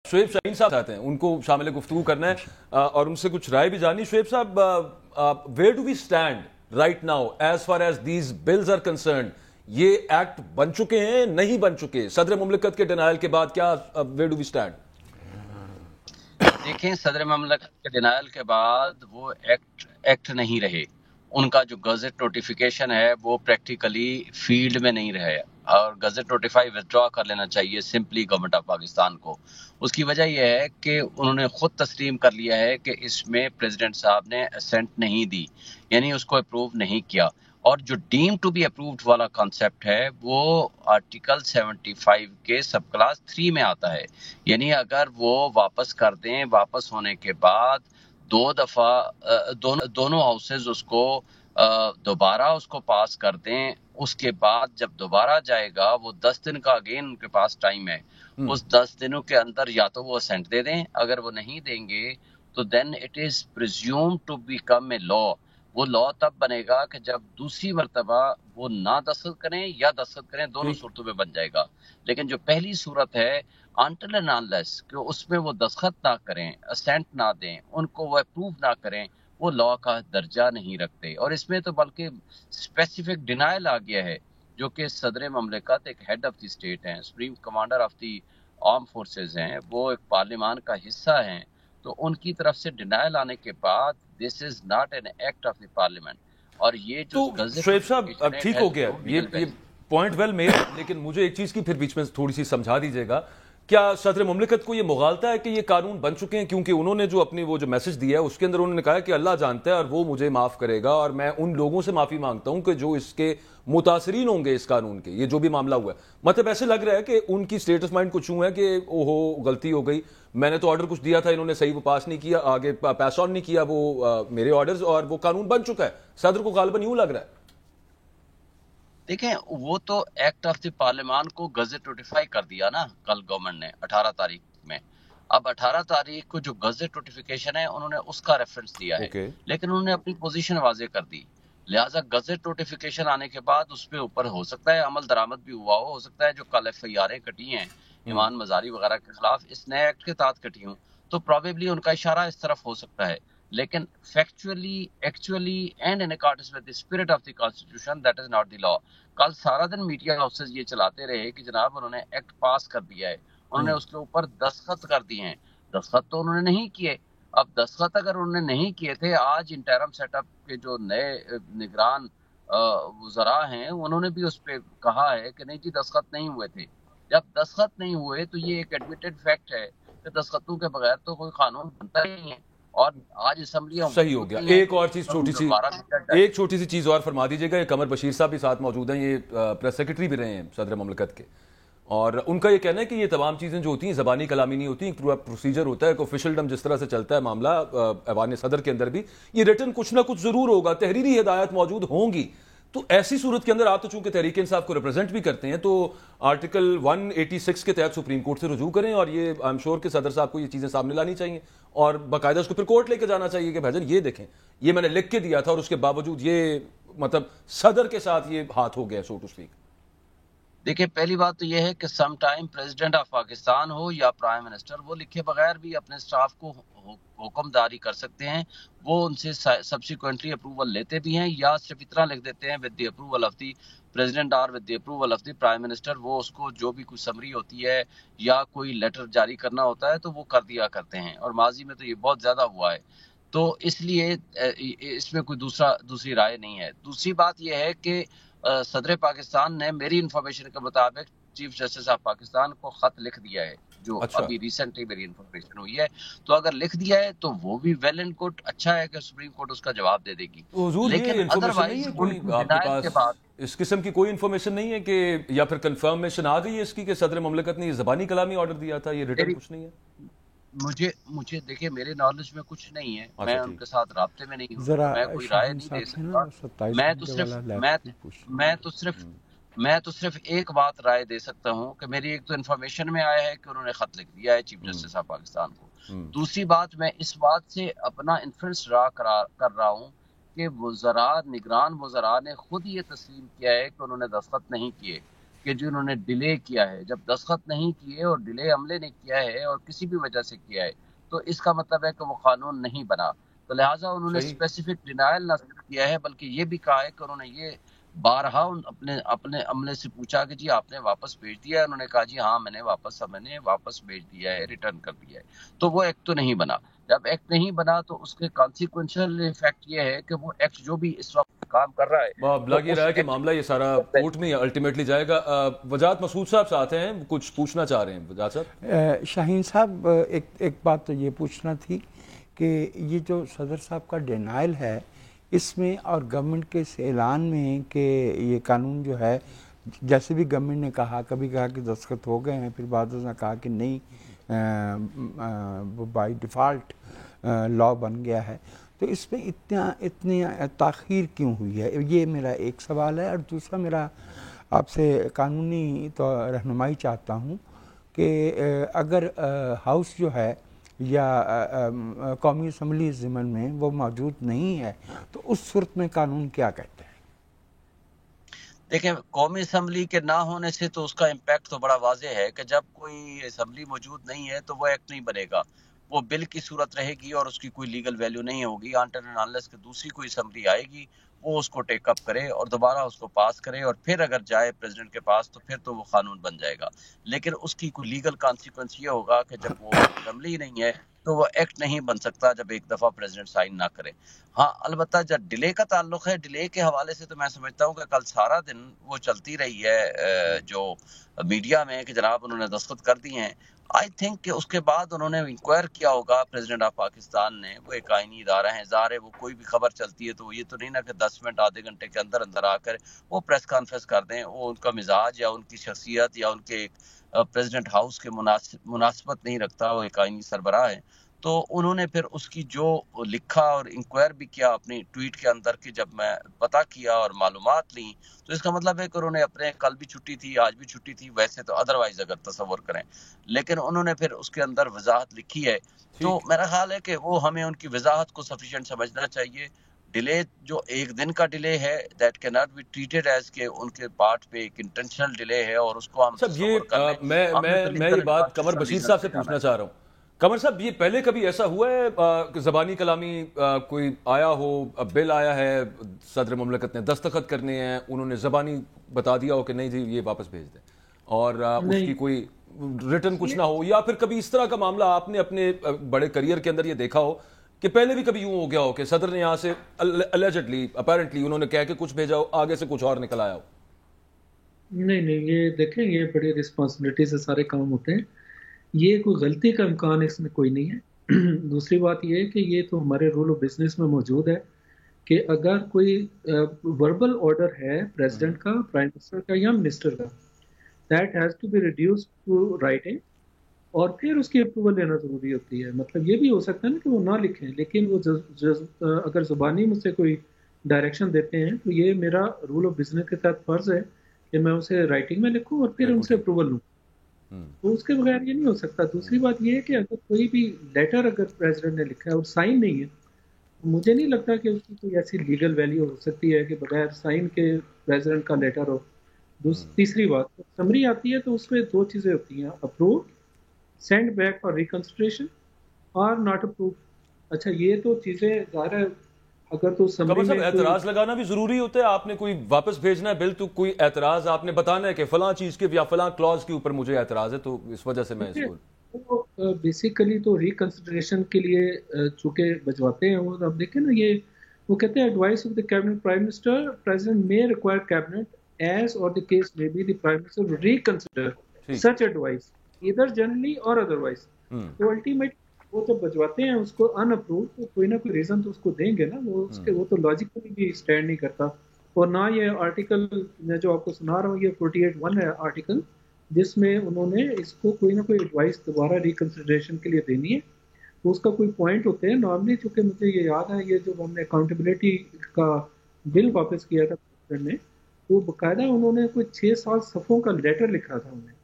شعیب شاہین صاحب آتے ہیں، ان کو شامل گفتگو کرنا ہے اور ان سے کچھ رائے بھی جانی. شعیب صاحب، where do we stand right now as far as these bills are concerned? یہ ایکٹ بن چکے ہیں نہیں بن چکے؟ صدر مملکت کے ڈینائل کے بعد کیا ویئر ڈو وی اسٹینڈ؟ دیکھیں، صدر مملکت کے ڈینائل کے بعد وہ ایکٹ نہیں رہے. ان کا جو گزٹ نوٹیفیکیشن ہے وہ پریکٹیکلی فیلڈ میں نہیں رہے، اور گزٹ نوٹیفائی ودرا کر لینا چاہیے سمپلی گورنمنٹ آف پاکستان کو. اس کی وجہ یہ ہے کہ انہوں نے خود تسلیم کر لیا ہے کہ اس میں پریزیڈنٹ صاحب نے اسینٹ نہیں دی، یعنی اس کو اپروو نہیں کیا. اور جو ڈیم ٹو بی اپرووڈ والا کانسیپٹ ہے وہ آرٹیکل 75 کے سب کلاس 3 میں آتا ہے. یعنی اگر وہ واپس کر دیں، واپس ہونے کے بعد 2 دفعہ دونوں ہاؤسز اس کو دوبارہ اس کو پاس کر دیں، اس کے بعد جب دوبارہ جائے گا وہ 10 دن کا اگین ان کے پاس ٹائم ہے. اس 10 دنوں کے اندر یا تو وہ اسینٹ دے دیں، اگر وہ نہیں دیں گے تو then it is presumed to become a law. وہ لا تب بنے گا کہ جب دوسری مرتبہ وہ نہ دستخط کریں یا دستخط کریں، دونوں صورتوں میں بن جائے گا. لیکن جو پہلی صورت ہے until and unless کہ اس میں وہ دستخط نہ کریں، اسینٹ نہ دیں، ان کو وہ اپروو نہ کریں، وہ لا کا درجہ نہیں رکھتے. اور اس میں تو بلکہ اسپیسیفک ڈینائل آ گیا ہے، جو کہ صدر مملکت ایک ہیڈ آف دی اسٹیٹ ہیں، supreme commander of the arm forces ہیں، وہ ایک پارلیمان کا حصہ ہیں. تو ان کی طرف سے ڈینائل آنے کے بعد this is not an act of the parliament. اور یہ جو تو شعیب صاحب اب ٹھیک ہو گیا، یہ پوائنٹ ویل میڈ، لیکن مجھے ایک چیز کی پھر بیچ میں تھوڑی سی سمجھا دیجیے گا. کیا صدر مملکت کو یہ مغالطہ ہے کہ یہ قانون بن چکے ہیں؟ کیونکہ انہوں نے جو اپنی وہ جو میسج دیا ہے اس کے اندر انہوں نے کہا کہ اللہ جانتا ہے اور وہ مجھے معاف کرے گا، اور میں ان لوگوں سے معافی مانگتا ہوں کہ جو اس کے متاثرین ہوں گے اس قانون کے، یہ جو بھی معاملہ ہوا ہے. مطلب ایسے لگ رہا ہے کہ ان کی سٹیٹ آف مائنڈ کچھ یوں ہے کہ اوہو غلطی ہو گئی، میں نے تو آرڈر کچھ دیا تھا، انہوں نے صحیح وہ پاس نہیں کیا، آگے پیس آن نہیں کیا وہ میرے آرڈرز، اور وہ قانون بن چکا ہے. صدر کو غالباً یوں لگ رہا ہے. دیکھیں، وہ تو ایکٹ آف دی پارلیمان کو گزٹ نوٹیفائی کر دیا نا کل گورنمنٹ نے 18 تاریخ میں. اب 18 تاریخ کو جو گزٹ نوٹیفیکیشن ہے انہوں نے اس کا ریفرنس دیا ہے، لیکن انہوں نے اپنی پوزیشن واضح کر دی. لہٰذا گزٹ نوٹیفیکیشن آنے کے بعد اس پہ اوپر ہو سکتا ہے عمل درآمد بھی ہو سکتا ہے جو کل ایف آئی آریں کٹی ہیں ایمان مزاری وغیرہ کے خلاف اس نئے ایکٹ کے تحت کٹی ہوں، تو پروبیبلی ان کا اشارہ اس طرف ہو سکتا ہے. لیکن factually, actually and in accordance with the spirit of the constitution that is not the law. کل سارا دن میڈیا ہاؤسز یہ چلاتے رہے کہ جناب انہوں نے ایکٹ پاس کر دیا ہے، انہوں نے اس کے اوپر دستخط کر دیے ہیں. دستخط تو انہوں نے نہیں کیے. اب دستخط اگر انہوں نے نہیں کیے تھے، آج انٹرم سیٹ اپ کے جو نئے نگران وزراء ہیں انہوں نے بھی اس پہ کہا ہے کہ نہیں جی دستخط نہیں ہوئے تھے. جب دستخط نہیں ہوئے تو یہ ایک ایڈمیٹڈ فیکٹ ہے کہ دستخطوں کے بغیر تو کوئی قانون بنتا ہی نہیں ہے. اور آج اسمبلی صحیح ہو گیا. ایک اور چیز چھوٹی سی چیز اور فرما دیجیے گا. قمر بشیر صاحب بھی ساتھ موجود ہیں، یہ پریس سیکرٹری بھی رہے ہیں صدر مملکت کے، اور ان کا یہ کہنا ہے کہ یہ تمام چیزیں جو ہوتی ہیں زبانی کلامی نہیں ہوتی، ایک پروسیجر ہوتا ہے، ایک آفیشلڈم جس طرح سے چلتا ہے معاملہ ایوان صدر کے اندر بھی یہ ریٹن کچھ نہ کچھ ضرور ہوگا، تحریری ہدایات موجود ہوں گی. تو ایسی صورت کے اندر آپ تو چونکہ تحریک انصاف کو ریپرزینٹ بھی کرتے ہیں، تو آرٹیکل 186 کے تحت سپریم کورٹ سے رجوع کریں، اور یہ آئی ایم شیور کہ صدر صاحب کو یہ چیزیں سامنے لانی چاہیے اور باقاعدہ اس کو پھر کورٹ لے کے جانا چاہیے کہ بھائی یہ دیکھیں یہ میں نے لکھ کے دیا تھا اور اس کے باوجود یہ مطلب صدر کے ساتھ یہ ہاتھ ہو گیا سو ٹو اسپیک. دیکھیں، پہلی بات تو یہ ہے کہ some time president of Pakistan ہو یا پرائم منسٹر، وہ لکھے بغیر بھی اپنے سٹاف کو حکم جاری کر سکتے ہیں. وہ ان سے سبسیکوئنٹلی اپروول لیتے بھی ہیں یا صرف اتنا لکھ دیتے ہیں with the approval of the president اور with the approval of the prime minister. وہ اس کو جو بھی کوئی سمری ہوتی ہے یا کوئی لیٹر جاری کرنا ہوتا ہے تو وہ کر دیا کرتے ہیں، اور ماضی میں تو یہ بہت زیادہ ہوا ہے. تو اس لیے اس میں کوئی دوسری رائے نہیں ہے. دوسری بات یہ ہے کہ صدر پاکستان نے میری انفارمیشن کے مطابق چیف جسٹس آف پاکستان کو خط لکھ دیا ہے، جو ابھی ریسنٹلی میری انفارمیشن ہوئی ہے. تو اگر لکھ دیا ہے تو وہ بھی ویل اینڈ گڈ، اچھا ہے کہ سپریم کورٹ اس کا جواب دے دے گی. لیکن ادروائز آپ کے پاس اس قسم کی کوئی انفارمیشن نہیں ہے کہ یا پھر کنفرمیشن آ گئی ہے اس کی کہ صدر مملکت نے یہ زبانی کلامی آرڈر دیا تھا، یہ ریٹن کچھ نہیں ہے؟ مجھے دیکھیں میرے نالج میں کچھ نہیں ہے، میں ان کے ساتھ رابطے میں نہیں ہوں، میں کوئی رائے نہیں دے سکتا. میں تو صرف ایک بات رائے دے سکتا ہوں کہ میری ایک تو انفارمیشن میں آیا ہے کہ انہوں نے خط لکھ دیا ہے چیف جسٹس آف پاکستان کو. دوسری بات، میں اس بات سے اپنا انفرنس ڈرا کر رہا ہوں کہ وزراء، نگران وزراء نے خود یہ تسلیم کیا ہے کہ انہوں نے دستخط نہیں کیے. کہ جنہوں نے ڈیلے کیا ہے. جب دستخط نہیں کیے اور ڈیلے عملے نے کیا ہے اور کسی بھی وجہ سے کیا ہے تو اس کا مطلب ہے کہ وہ قانون نہیں بنا. تو لہٰذا انہوں نے صحیح. اسپیسیفک ڈینائل نہ صرف کیا ہے بلکہ یہ بھی کہا ہے کہ انہوں نے یہ بارہا اپنے عملے سے پوچھا کہ جی آپ نے واپس بھیج دیا ہے. انہوں نے کہا جی ہاں میں نے واپس بھیج دیا ہے، ریٹرن کر دیا ہے. تو وہ ایکٹ تو نہیں بنا. جب ایکٹ نہیں بنا تو اس کے کانسیکوینشل افیکٹ یہ ہے کہ وہ ایکٹ جو بھی اس وقت کام کر رہا ہے تو لگ یہ اس رہا ہے کہ ایکٹ معاملہ یہ سارا کورٹ میں الٹیمیٹلی جائے گا. وجاہت مسعود صاحب ساتھ ہیں، کچھ پوچھنا چاہ رہے ہیں. وجاہت صاحب. شاہین صاحب، ایک بات تو یہ پوچھنا تھی کہ یہ جو صدر صاحب کا ڈینائل ہے اس میں اور گورنمنٹ کے اس اعلان میں کہ یہ قانون جو ہے، جیسے بھی گورنمنٹ نے کہا، کبھی کہا کہ دستخط ہو گئے ہیں، پھر بعد نے کہا کہ نہیں، وہ بائی ڈیفالٹ لا بن گیا ہے، تو اس میں اتنی تاخیر کیوں ہوئی ہے؟ یہ میرا ایک سوال ہے. اور دوسرا میرا آپ سے قانونی تو رہنمائی چاہتا ہوں کہ اگر ہاؤس جو ہے یا قومی اسمبلی ضمن میں وہ موجود نہیں ہے تو اس صورت میں قانون کیا کہتے ہیں؟ دیکھیں، قومی اسمبلی کے نہ ہونے سے تو اس کا امپیکٹ تو بڑا واضح ہے کہ جب کوئی اسمبلی موجود نہیں ہے تو وہ ایکٹ نہیں بنے گا. وہ بل کی صورت رہے گی اور اس کی کوئی لیگل ویلیو نہیں ہوگی انٹل اینڈ انلیس کہ دوسری کوئی اسمبلی آئے گی، وہ اس کو ٹیک اپ کرے اور دوبارہ اس کو پاس کرے اور پھر اگر جائے پریزیڈنٹ کے پاس تو پھر تو وہ قانون بن جائے گا. لیکن اس کی کوئی لیگل کانسیکوینس یہ ہوگا کہ جب وہ اسمبلی نہیں ہے تو وہ ایکٹ نہیں بن سکتا جب ایک دفعہ پریزیڈنٹ سائن نہ کرے. ہاں البتہ جب ڈیلے کا تعلق ہے، ڈیلے کے حوالے سے تو میں سمجھتا ہوں کہ کل سارا دن وہ چلتی رہی ہے جو میڈیا میں کہ جناب انہوں نے دستخط کر دیے ہیں. آئی تھنک کہ اس کے بعد انہوں نے انکوائر کیا ہوگا پریزیڈنٹ آف پاکستان نے. وہ ایک آئینی ادارہ ہیں، ظاہر ہے وہ کوئی بھی خبر چلتی ہے تو یہ تو نہیں نا کہ 10 منٹ آدھے گھنٹے کے اندر اندر آ کر وہ پریس کانفرنس کر دیں. وہ ان کا مزاج یا ان کی شخصیت یا ان کے پریزیڈنٹ ہاؤس کے مناسبت نہیں رکھتا. وہ ایک آئینی سربراہ ہیں تو انہوں نے پھر اس کی جو لکھا اور انکوائر بھی کیا اپنی ٹویٹ کے اندر کہ جب میں پتہ کیا اور معلومات لیں تو اس کا مطلب ہے کہ انہوں نے اپنے کل بھی چھٹی تھی، آج بھی چھٹی تھی، ویسے تو ادروائز اگر تصور کریں، لیکن انہوں نے پھر اس کے اندر وضاحت لکھی ہے. تو میرا خیال ہے کہ وہ ہمیں ان کی وضاحت کو سفیشینٹ سمجھنا چاہیے. ڈیلے جو ایک دن کا ڈیلے ہے دیٹ کی ناٹ بی ٹریٹڈ ایز کہ ان کے پارٹ پہ ایک انٹینشنل ڈیلے ہے اور اس کو ہم تصور کر لیں. میں یہ بات قمر بشیر صاحب سے پوچھنا چاہ رہا ہوں. قمر صاحب، یہ پہلے کبھی ایسا ہوا ہے کہ زبانی کلامی کوئی آیا ہو، بل آیا ہے، صدر مملکت نے دستخط کرنے ہیں، انہوں نے زبانی بتا دیا ہو کہ نہیں جی یہ واپس بھیج دیں، اور اس کی کوئی ریٹن کچھ نہ ہو؟ یا پھر کبھی اس طرح کا معاملہ آپ نے اپنے بڑے کریئر کے اندر یہ دیکھا ہو کہ پہلے بھی کبھی یوں ہو گیا ہو کہ صدر نے یہاں سے الیجڈلی اپیرنٹلی انہوں نے کہہ کے کچھ بھیجا ہو، آگے سے کچھ اور نکل آیا ہو؟ نہیں، یہ دیکھیں، یہ بڑی رسپانسبلٹی سے سارے کام ہوتے ہیں. یہ کوئی غلطی کا امکان اس میں کوئی نہیں ہے. دوسری بات یہ ہے کہ یہ تو ہمارے رول آف بزنس میں موجود ہے کہ اگر کوئی وربل آرڈر ہے پریزیڈنٹ کا، پرائم منسٹر کا یا منسٹر کا، that has to be reduced to writing اور پھر اس کی اپروول لینا ضروری ہوتی ہے. مطلب یہ بھی ہو سکتا ہے نا کہ وہ نہ لکھیں، لیکن وہ اگر زبانی مجھ سے کوئی ڈائریکشن دیتے ہیں تو یہ میرا رول آف بزنس کے تحت فرض ہے کہ میں اسے رائٹنگ میں لکھوں اور پھر ان سے اپروول لوں. تو اس کے بغیر یہ نہیں ہو سکتا. دوسری بات یہ ہے کہ اگر کوئی بھی لیٹر اگر پریزیڈنٹ نے لکھا ہے اور سائن نہیں ہے، مجھے نہیں لگتا کہ اس کی کوئی ایسی لیگل ویلیو ہو سکتی ہے کہ بغیر سائن کے پریزیڈنٹ کا لیٹر ہو. تیسری بات، سمری آتی ہے تو اس میں دو چیزیں ہوتی ہیں: اپروو، سینڈ بیک فار ریکنسٹریشن، اور ناٹ اپروو. اچھا، یہ تو چیزیں ظاہر ہے اگر تو قمر صاحب اعتراض لگانا بھی ضروری ہوتا ہے. آپ نے کوئی واپس بھیجنا ہے بل تو کوئی اعتراض آپ نے بتانا ہے کہ فلاں چیز کے یا فلاں کلاز کے اوپر مجھے اعتراض ہے، تو اس وجہ سے میں اس کو بیسیکلی تو ریکنسیڈریشن کے لیے چونکہ بھجواتے ہیں وہ. اب دیکھیں نا، یہ وہ کہتے ہیں advice of the cabinet prime minister, president may require cabinet as or the case may be the prime minister will reconsider such advice either generally or otherwise. تو الٹیمیٹ وہ جب بھجواتے ہیں اس کو ان اپروو تو کوئی نہ کوئی ریزن تو اس کو دیں گے نا. وہ تو لاجیکلی بھی اسٹینڈ نہیں کرتا. اور نہ یہ آرٹیکل میں جو آپ کو سنا رہا ہوں، یہ 48(1) ہے آرٹیکل، جس میں انہوں نے اس کو کوئی نہ کوئی ایڈوائس دوبارہ ریکنسیڈریشن کے لیے دینی ہے. تو اس کا کوئی پوائنٹ ہوتے ہیں نارملی. چونکہ مجھے یہ یاد ہے، یہ جو ہم نے اکاؤنٹیبلٹی کا بل واپس کیا تھا نے، وہ باقاعدہ انہوں نے کوئی 6-7 صفحوں کا لیٹر لکھا تھا انہیں